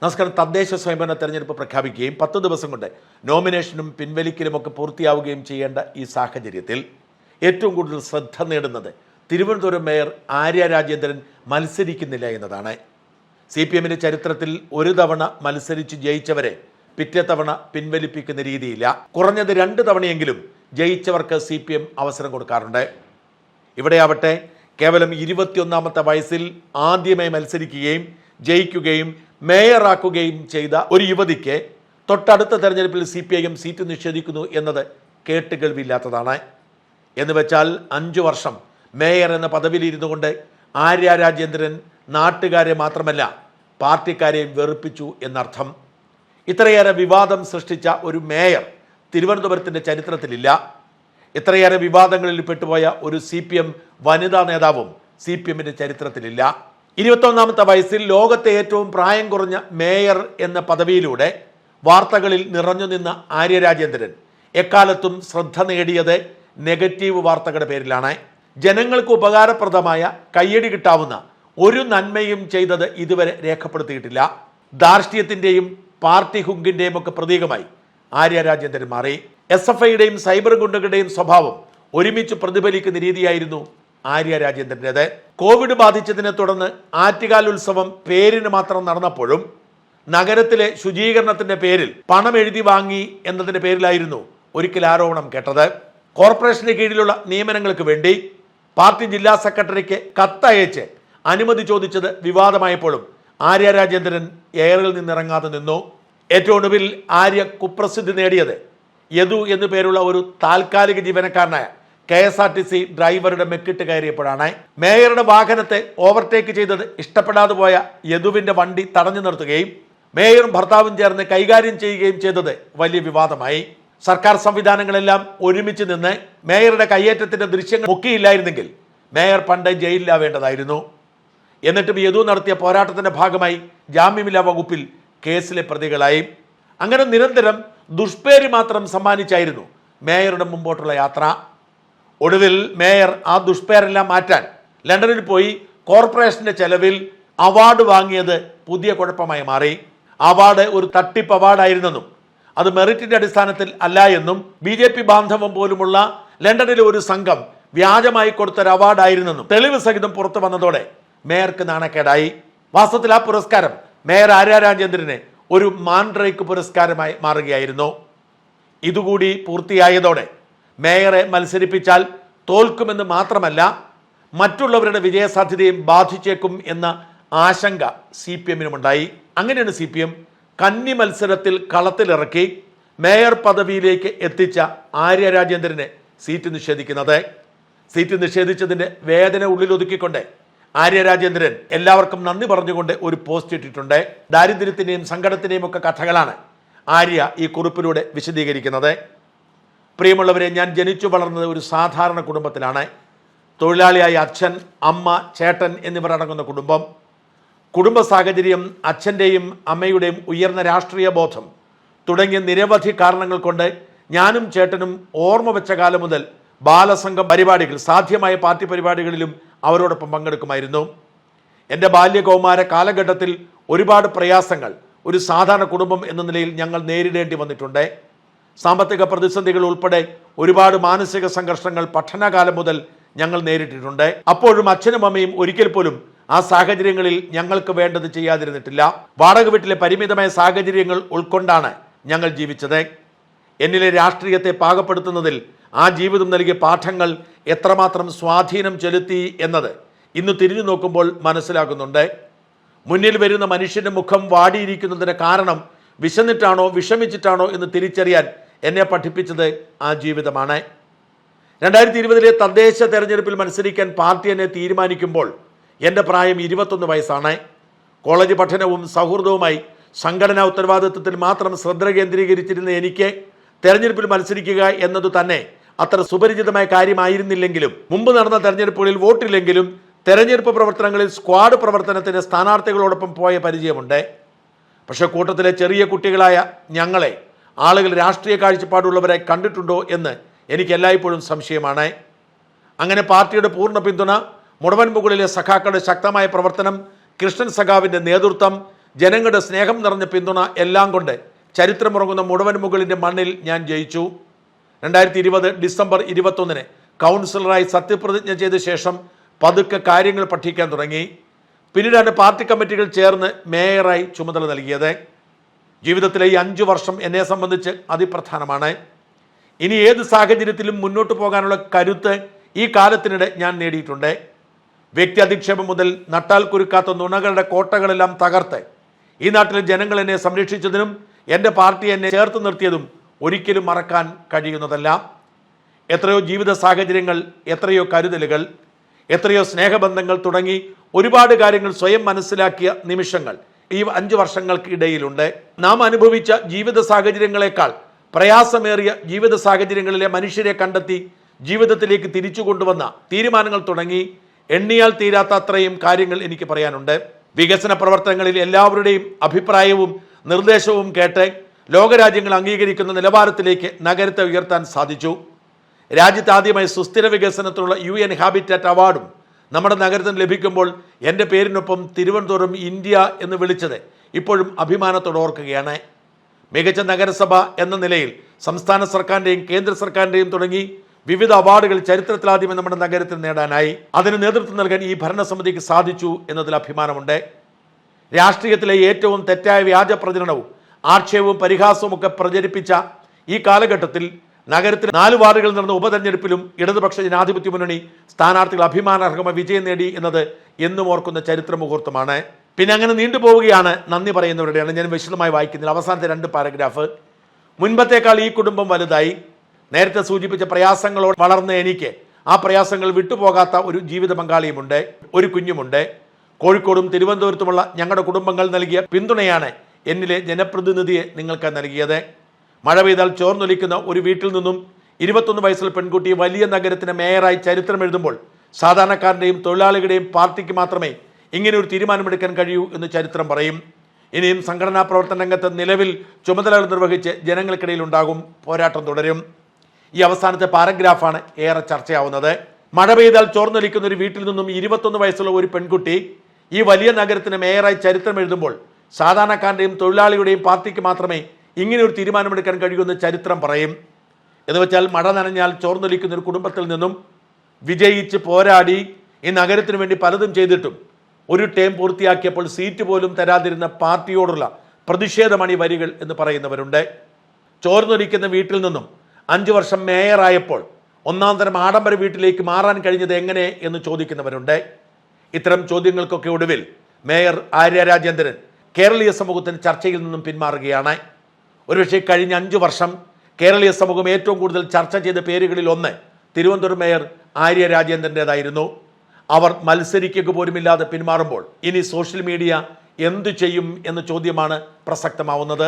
നമസ്കാരം. തദ്ദേശ സ്വയംഭരണ തെരഞ്ഞെടുപ്പ് പ്രഖ്യാപിക്കുകയും 10 ദിവസം കൊണ്ട് നോമിനേഷനും പിൻവലിക്കലുമൊക്കെ പൂർത്തിയാവുകയും ചെയ്യേണ്ട ഈ സാഹചര്യത്തിൽ ഏറ്റവും കൂടുതൽ ശ്രദ്ധ നേടുന്നത് തിരുവനന്തപുരം മേയർ ആര്യ രാജേന്ദ്രൻ മത്സരിക്കുന്നില്ല എന്നതാണ്. CPMന്റെ ചരിത്രത്തിൽ ഒരു തവണ മത്സരിച്ച് ജയിച്ചവരെ പിറ്റേ തവണ പിൻവലിപ്പിക്കുന്ന രീതിയില്ല. കുറഞ്ഞത് 2 തവണയെങ്കിലും ജയിച്ചവർക്ക് CPM അവസരം കൊടുക്കാറുണ്ട്. ഇവിടെയാവട്ടെ കേവലം 21ാമത്തെ വയസ്സിൽ ആദ്യമായി മത്സരിക്കുകയും ജയിക്കുകയും മേയറാക്കുകയും ചെയ്ത ഒരു യുവതിക്ക് തൊട്ടടുത്ത തെരഞ്ഞെടുപ്പിൽ CPIM സീറ്റ് നിഷേധിക്കുന്നു എന്നത് കേട്ടുകേൾവില്ലാത്തതാണ്. എന്ന് വെച്ചാൽ 5 വർഷം മേയർ എന്ന പദവിയിലിരുന്നു കൊണ്ട് ആര്യ രാജേന്ദ്രൻ നാട്ടുകാരെ മാത്രമല്ല പാർട്ടിക്കാരെയും വെറുപ്പിച്ചു എന്നർത്ഥം. ഇത്രയേറെ വിവാദം സൃഷ്ടിച്ച ഒരു മേയർ തിരുവനന്തപുരത്തിൻ്റെ ചരിത്രത്തിലില്ല. ഇത്രയേറെ വിവാദങ്ങളിൽ പെട്ടുപോയ ഒരു CPM വനിതാ നേതാവും CPMന്റെ ചരിത്രത്തിലില്ല. 21ാമത്തെ വയസ്സിൽ ലോകത്തെ ഏറ്റവും പ്രായം കുറഞ്ഞ മേയർ എന്ന പദവിയിലൂടെ വാർത്തകളിൽ നിറഞ്ഞു നിന്ന ആര്യ രാജേന്ദ്രൻ എക്കാലത്തും ശ്രദ്ധ നേടിയത് നെഗറ്റീവ് വാർത്തകളുടെ പേരിലാണ്. ജനങ്ങൾക്ക് ഉപകാരപ്രദമായ കയ്യടി കിട്ടാവുന്ന ഒരു നന്മയും ചെയ്തത് ഇതുവരെ രേഖപ്പെടുത്തിയിട്ടില്ല. ധാർഷ്ട്യത്തിൻ്റെയും പാർട്ടി ഹുങ്കിൻ്റെയും ഒക്കെ പ്രതീകമായി ആര്യ രാജേന്ദ്രൻ മാറി. SFIയുടെയും സൈബർ ഗുണ്ടകളുടെയും സ്വഭാവം ഒരുമിച്ച് പ്രതിഫലിക്കുന്ന രീതിയായിരുന്നു ആര്യ രാജേന്ദ്രൻ്റേത്. കോവിഡ് ബാധിച്ചതിനെ തുടർന്ന് ആറ്റുകാൽ ഉത്സവം പേരിന് മാത്രം നടന്നപ്പോഴും നഗരത്തിലെ ശുചീകരണത്തിന്റെ പേരിൽ പണം എഴുതി വാങ്ങി എന്നതിന്റെ പേരിലായിരുന്നു ഒരിക്കൽ ആരോപണം കേട്ടത്. കോർപ്പറേഷന് കീഴിലുള്ള നിയമനങ്ങൾക്ക് വേണ്ടി പാർട്ടി ജില്ലാ സെക്രട്ടറിക്ക് കത്തയച്ച് അനുമതി ചോദിച്ചത് വിവാദമായപ്പോഴും ആര്യ രാജേന്ദ്രൻ എയറിൽ നിന്നിറങ്ങാതെ നിന്നു. ഏറ്റവും ഒടുവിൽ ആര്യ കുപ്രസിദ്ധി നേടിയത് യദു എന്നു പേരുള്ള ഒരു താൽക്കാലിക ജീവനക്കാരനായ KSRTC ഡ്രൈവറുടെ മെക്കിട്ട് കയറിയപ്പോഴാണ്. മേയറുടെ വാഹനത്തെ ഓവർടേക്ക് ചെയ്തത് ഇഷ്ടപ്പെടാതെ പോയ യദുവിൻ്റെ വണ്ടി തടഞ്ഞു നിർത്തുകയും മേയറും ഭർത്താവും ചേർന്ന് കൈകാര്യം ചെയ്യുകയും ചെയ്തത് വലിയ വിവാദമായി. സർക്കാർ സംവിധാനങ്ങളെല്ലാം ഒരുമിച്ച് നിന്ന് മേയറുടെ കയ്യേറ്റത്തിൻ്റെ ദൃശ്യങ്ങൾ മുക്കിയില്ലായിരുന്നെങ്കിൽ മേയർ പണ്ട് ജയിലിലാവേണ്ടതായിരുന്നു. എന്നിട്ടും യദു നടത്തിയ പോരാട്ടത്തിൻ്റെ ഭാഗമായി ജാമ്യമില്ലാ വകുപ്പിൽ കേസിലെ പ്രതികളായി. അങ്ങനെ നിരന്തരം ദുഷ്പേര് മാത്രം സമ്മാനിച്ചായിരുന്നു മേയറുടെ മുമ്പോട്ടുള്ള യാത്ര. ഒടുവിൽ മേയർ ആ ദുഷ്പേരെല്ലാം മാറ്റാൻ ലണ്ടനിൽ പോയി കോർപ്പറേഷന്റെ ചെലവിൽ അവാർഡ് വാങ്ങിയത് പുതിയ കുഴപ്പമായി മാറി. അവാർഡ് ഒരു തട്ടിപ്പ് അവാർഡായിരുന്നെന്നും അത് മെറിറ്റിന്റെ അടിസ്ഥാനത്തിൽ അല്ല എന്നും BJP ബാന്ധവം പോലുമുള്ള ലണ്ടനിലെ ഒരു സംഘം വ്യാജമായി കൊടുത്തൊരു അവാർഡായിരുന്നെന്നും തെളിവ് സഹിതം പുറത്തു വന്നതോടെ മേയർക്ക് നാണക്കേടായി. വാസ്തവത്തിൽ ആ പുരസ്കാരം മേയർ ആര്യ രാജേന്ദ്രന് ഒരു മാൻഡ്രേക്ക് പുരസ്കാരമായി മാറുകയായിരുന്നു. ഇതുകൂടി പൂർത്തിയായതോടെ മേയറെ മത്സരിപ്പിച്ചാൽ തോൽക്കുമെന്ന് മാത്രമല്ല മറ്റുള്ളവരുടെ വിജയസാധ്യതയും ബാധിച്ചേക്കും എന്ന ആശങ്ക CPMനുമുണ്ടായി. അങ്ങനെയാണ് CPM കന്നി മത്സരത്തിൽ കളത്തിലിറക്കി മേയർ പദവിയിലേക്ക് എത്തിച്ച ആര്യ രാജേന്ദ്രനെ സീറ്റ് നിഷേധിക്കുന്നത്. സീറ്റ് നിഷേധിച്ചതിൻ്റെ വേദന ഉള്ളിലൊതുക്കിക്കൊണ്ട് ആര്യ രാജേന്ദ്രൻ എല്ലാവർക്കും നന്ദി പറഞ്ഞുകൊണ്ട് ഒരു പോസ്റ്റ് ഇട്ടിട്ടുണ്ട്. ദാരിദ്ര്യത്തിൻ്റെയും സങ്കടത്തിൻ്റെയും ഒക്കെ കഥകളാണ് ആര്യ ഈ കുറിപ്പിലൂടെ വിശദീകരിക്കുന്നത്. പ്രിയമുള്ളവരെ, ഞാൻ ജനിച്ചു വളർന്നത് ഒരു സാധാരണ കുടുംബത്തിലാണ്. തൊഴിലാളിയായ അച്ഛൻ, അമ്മ, ചേട്ടൻ എന്നിവർ അടങ്ങുന്ന കുടുംബം. കുടുംബ സാഹചര്യം, അച്ഛൻ്റെയും അമ്മയുടെയും ഉയർന്ന രാഷ്ട്രീയ ബോധം തുടങ്ങിയ നിരവധി കാരണങ്ങൾ കൊണ്ട് ഞാനും ചേട്ടനും ഓർമ്മ വെച്ച കാലം മുതൽ ബാലസംഘം പരിപാടികൾ, സാധ്യമായ പാർട്ടി പരിപാടികളിലും അവരോടൊപ്പം പങ്കെടുക്കുമായിരുന്നു. എൻ്റെ ബാല്യകൗമാര കാലഘട്ടത്തിൽ ഒരുപാട് പ്രയാസങ്ങൾ ഒരു സാധാരണ കുടുംബം എന്ന നിലയിൽ ഞങ്ങൾ നേരിടേണ്ടി വന്നിട്ടുണ്ട്. സാമ്പത്തിക പ്രതിസന്ധികൾ ഉൾപ്പെടെ ഒരുപാട് മാനസിക സംഘർഷങ്ങൾ പഠനകാലം മുതൽ ഞങ്ങൾ നേരിട്ടിട്ടുണ്ട്. അപ്പോഴും അച്ഛനും അമ്മയും ഒരിക്കൽ പോലും ആ സാഹചര്യങ്ങളിൽ ഞങ്ങൾക്ക് വേണ്ടത് ചെയ്യാതിരുന്നിട്ടില്ല. വാടക വീട്ടിലെ പരിമിതമായ സാഹചര്യങ്ങൾ ഉൾക്കൊണ്ടാണ് ഞങ്ങൾ ജീവിച്ചത്. എന്നിലെ രാഷ്ട്രീയത്തെ പാകപ്പെടുത്തുന്നതിൽ ആ ജീവിതം നൽകിയ പാഠങ്ങൾ എത്രമാത്രം സ്വാധീനം ചെലുത്തി എന്നത് ഇന്ന് തിരിഞ്ഞു നോക്കുമ്പോൾ മനസ്സിലാകുന്നുണ്ട്. മുന്നിൽ വരുന്ന മനുഷ്യൻ്റെ മുഖം വാടിയിരിക്കുന്നതിന് കാരണം വിശന്നിട്ടാണോ വിഷമിച്ചിട്ടാണോ എന്ന് തിരിച്ചറിയാൻ എന്നെ പഠിപ്പിച്ചത് ആ ജീവിതമാണ്. 2020 തദ്ദേശ തെരഞ്ഞെടുപ്പിൽ മത്സരിക്കാൻ പാർട്ടി എന്നെ തീരുമാനിക്കുമ്പോൾ എൻ്റെ പ്രായം 21 വയസ്സാണ്. കോളേജ് പഠനവും സൗഹൃദവുമായി സംഘടനാ ഉത്തരവാദിത്വത്തിൽ മാത്രം ശ്രദ്ധ കേന്ദ്രീകരിച്ചിരുന്ന എനിക്ക് തെരഞ്ഞെടുപ്പിൽ മത്സരിക്കുക എന്നത് തന്നെ അത്ര സുപരിചിതമായ കാര്യമായിരുന്നില്ലെങ്കിലും മുമ്പ് നടന്ന തെരഞ്ഞെടുപ്പുകളിൽ വോട്ടില്ലെങ്കിലും തെരഞ്ഞെടുപ്പ് പ്രവർത്തനങ്ങളിൽ സ്ക്വാഡ് പ്രവർത്തനത്തിന് സ്ഥാനാർത്ഥികളോടൊപ്പം പോയ പരിചയമുണ്ട്. പക്ഷേ കൂട്ടത്തിലെ ചെറിയ കുട്ടികളായ ഞങ്ങളെ ആളുകൾ രാഷ്ട്രീയ കാഴ്ചപ്പാടുള്ളവരെ കണ്ടിട്ടുണ്ടോ എന്ന് എനിക്ക് എല്ലായ്പ്പോഴും സംശയമാണ്. അങ്ങനെ പാർട്ടിയുടെ പൂർണ്ണ പിന്തുണ, മുടവൻമുകളിലെ സഖാക്കളുടെ ശക്തമായ പ്രവർത്തനം, കൃഷ്ണൻ സഖാവിൻ്റെ നേതൃത്വം, ജനങ്ങളുടെ സ്നേഹം നിറഞ്ഞ പിന്തുണ എല്ലാം കൊണ്ട് ചരിത്രമുറങ്ങുന്ന മുഴുവൻ മുകളിൻ്റെ മണ്ണിൽ ഞാൻ ജയിച്ചു. 2020 ഡിസംബർ 21 കൗൺസിലറായി സത്യപ്രതിജ്ഞ ചെയ്ത ശേഷം പതുക്കെ കാര്യങ്ങൾ പഠിക്കാൻ തുടങ്ങി. പിന്നീടാണ് പാർട്ടി കമ്മിറ്റികൾ ചേർന്ന് മേയറായി ചുമതല നൽകിയത്. ജീവിതത്തിലെ ഈ 5 വർഷം എന്നെ സംബന്ധിച്ച് അതിപ്രധാനമാണ്. ഇനി ഏത് സാഹചര്യത്തിലും മുന്നോട്ട് പോകാനുള്ള കരുത്ത് ഈ കാലത്തിനിടെ ഞാൻ നേടിയിട്ടുണ്ട്. വ്യക്തി അധിക്ഷേപം മുതൽ നട്ടാൽ കുരുക്കാത്ത നുണകളുടെ കോട്ടകളെല്ലാം തകർത്ത് ഈ നാട്ടിലെ ജനങ്ങൾ എന്നെ സംരക്ഷിച്ചതിനും എൻ്റെ പാർട്ടി എന്നെ ചേർത്ത് നിർത്തിയതും ഒരിക്കലും മറക്കാൻ കഴിയുന്നതല്ല. എത്രയോ ജീവിത സാഹചര്യങ്ങൾ, എത്രയോ കരുതലുകൾ, എത്രയോ സ്നേഹബന്ധങ്ങൾ തുടങ്ങി ഒരുപാട് കാര്യങ്ങൾ സ്വയം മനസ്സിലാക്കിയ നിമിഷങ്ങൾ ഈ 5 വർഷങ്ങൾക്ക് ഇടയിലുണ്ട്. നാം അനുഭവിച്ച ജീവിത സാഹചര്യങ്ങളെക്കാൾ പ്രയാസമേറിയ ജീവിത സാഹചര്യങ്ങളിലെ മനുഷ്യരെ കണ്ടെത്തി ജീവിതത്തിലേക്ക് തിരിച്ചു കൊണ്ടുവന്ന തീരുമാനങ്ങൾ തുടങ്ങി എണ്ണിയാൽ തീരാത്ത അത്രയും കാര്യങ്ങൾ എനിക്ക് പറയാനുണ്ട്. വികസന പ്രവർത്തനങ്ങളിൽ എല്ലാവരുടെയും അഭിപ്രായവും നിർദ്ദേശവും കേട്ട് ലോകരാജ്യങ്ങൾ അംഗീകരിക്കുന്ന നിലവാരത്തിലേക്ക് നഗരത്തെ ഉയർത്താൻ സാധിച്ചു. രാജ്യത്ത് ആദ്യമായി സുസ്ഥിര വികസനത്തിനുള്ള UN ഹാബിറ്റാറ്റ് അവാർഡും നമ്മുടെ നഗരത്തിന് ലഭിക്കുമ്പോൾ എൻ്റെ പേരിനൊപ്പം തിരുവനന്തപുരം ഇന്ത്യ എന്ന് വിളിച്ചത് ഇപ്പോഴും അഭിമാനത്തോടെ ഓർക്കുകയാണ്. മികച്ച നഗരസഭ എന്ന നിലയിൽ സംസ്ഥാന സർക്കാരിൻ്റെയും കേന്ദ്ര സർക്കാരിൻ്റെയും തുടങ്ങി വിവിധ അവാർഡുകൾ ചരിത്രത്തിലാദ്യമേ നമ്മുടെ നഗരത്തിൽ നേടാനായി. അതിന് നേതൃത്വം നൽകാൻ ഈ ഭരണസമിതിക്ക് സാധിച്ചു എന്നതിൽ അഭിമാനമുണ്ട്. രാഷ്ട്രീയത്തിലെ ഏറ്റവും തെറ്റായ വ്യാജ പ്രചരണവും ആക്ഷേപവും പരിഹാസവും ഒക്കെ പ്രചരിപ്പിച്ച ഈ കാലഘട്ടത്തിൽ നഗരത്തിൽ 4 വാർഡുകളിൽ നടന്ന ഉപതെരഞ്ഞെടുപ്പിലും ഇടതുപക്ഷ ജനാധിപത്യ മുന്നണി സ്ഥാനാർത്ഥികൾ അഭിമാനാർഹമായ വിജയം നേടി എന്നത് എന്നും ഓർക്കുന്ന ചരിത്ര മുഹൂർത്തമാണ്. പിന്നെ അങ്ങനെ നീണ്ടുപോവുകയാണ്. നന്ദി പറയുന്നവരുടെയാണ്. ഞാൻ വിശദമായി വായിക്കുന്നില്ല. അവസാനത്തെ 2 പാരഗ്രാഫ്. മുൻപത്തേക്കാൾ ഈ കുടുംബം വലുതായി. നേരത്തെ സൂചിപ്പിച്ച പ്രയാസങ്ങളോട് വളർന്ന എനിക്ക് ആ പ്രയാസങ്ങൾ വിട്ടുപോകാത്ത ഒരു ജീവിത പങ്കാളിയുമുണ്ട്, ഒരു കുഞ്ഞുമുണ്ട്. കോഴിക്കോടും തിരുവനന്തപുരത്തുമുള്ള ഞങ്ങളുടെ കുടുംബങ്ങൾ നൽകിയ പിന്തുണയാണ് എന്നിലെ ജനപ്രതിനിധിയെ നിങ്ങൾക്ക് നൽകിയത്. മഴ പെയ്താൽ ചോർന്നൊലിക്കുന്ന ഒരു വീട്ടിൽ നിന്നും 21 വയസ്സിൽ പെൺകുട്ടി വലിയ നഗരത്തിന് മേയറായി ചരിത്രം എഴുതുമ്പോൾ സാധാരണക്കാരൻ്റെയും തൊഴിലാളികളുടെയും പാർട്ടിക്ക് മാത്രമേ ഇങ്ങനെ ഒരു തീരുമാനമെടുക്കാൻ കഴിയൂ എന്ന് ചരിത്രം പറയും. ഇനിയും സംഘടനാ പ്രവർത്തന രംഗത്ത് നിലവിൽ ചുമതലകൾ നിർവഹിച്ച് ജനങ്ങൾക്കിടയിൽ ഉണ്ടാകും. പോരാട്ടം തുടരും. ഈ അവസാനത്തെ പാരഗ്രാഫാണ് ഏറെ ചർച്ചയാവുന്നത്. മഴ പെയ്താൽ ചോർന്നൊലിക്കുന്ന ഒരു വീട്ടിൽ നിന്നും 21 വയസ്സുള്ള ഒരു പെൺകുട്ടി ഈ വലിയ നഗരത്തിന് മേയറായി ചരിത്രം എഴുതുമ്പോൾ സാധാരണക്കാരൻ്റെയും തൊഴിലാളിയുടെയും പാർട്ടിക്ക് മാത്രമേ ഇങ്ങനെ ഒരു തീരുമാനമെടുക്കാൻ കഴിയുമെന്ന് ചരിത്രം പറയും. എന്ന് വെച്ചാൽ മഴ നനഞ്ഞാൽ ചോർന്നൊലിക്കുന്ന ഒരു കുടുംബത്തിൽ നിന്നും വിജയിച്ച് പോരാടി ഈ നഗരത്തിന് വേണ്ടി പലതും ചെയ്തിട്ടും ഒരു ടേം പൂർത്തിയാക്കിയപ്പോൾ സീറ്റ് പോലും തരാതിരുന്ന പാർട്ടിയോടുള്ള പ്രതിഷേധമാണ് ഈ വരികൾ എന്ന് പറയുന്നവരുണ്ട്. ചോർന്നൊലിക്കുന്ന വീട്ടിൽ നിന്നും 5 വർഷം മേയറായപ്പോൾ 1-ാം തരം ആഡംബര വീട്ടിലേക്ക് മാറാൻ കഴിഞ്ഞത് എങ്ങനെ എന്ന് ചോദിക്കുന്നവരുണ്ട്. ഇത്തരം ചോദ്യങ്ങൾക്കൊക്കെ ഒടുവിൽ മേയർ ആര്യ രാജേന്ദ്രൻ കേരളീയ സമൂഹത്തിന് ചർച്ചയിൽ നിന്നും പിന്മാറുകയാണ്. ഒരുപക്ഷെ കഴിഞ്ഞ 5 വർഷം കേരളീയ സമൂഹം ഏറ്റവും കൂടുതൽ ചർച്ച ചെയ്ത പേരുകളിൽ ഒന്ന് തിരുവനന്തപുരം മേയർ ആര്യ രാജേന്ദ്രൻ്റെതായിരുന്നു. അവർ മത്സരിക്കുക പോലുമില്ലാതെ പിന്മാറുമ്പോൾ ഇനി സോഷ്യൽ മീഡിയ എന്തു ചെയ്യും എന്ന ചോദ്യമാണ് പ്രസക്തമാവുന്നത്.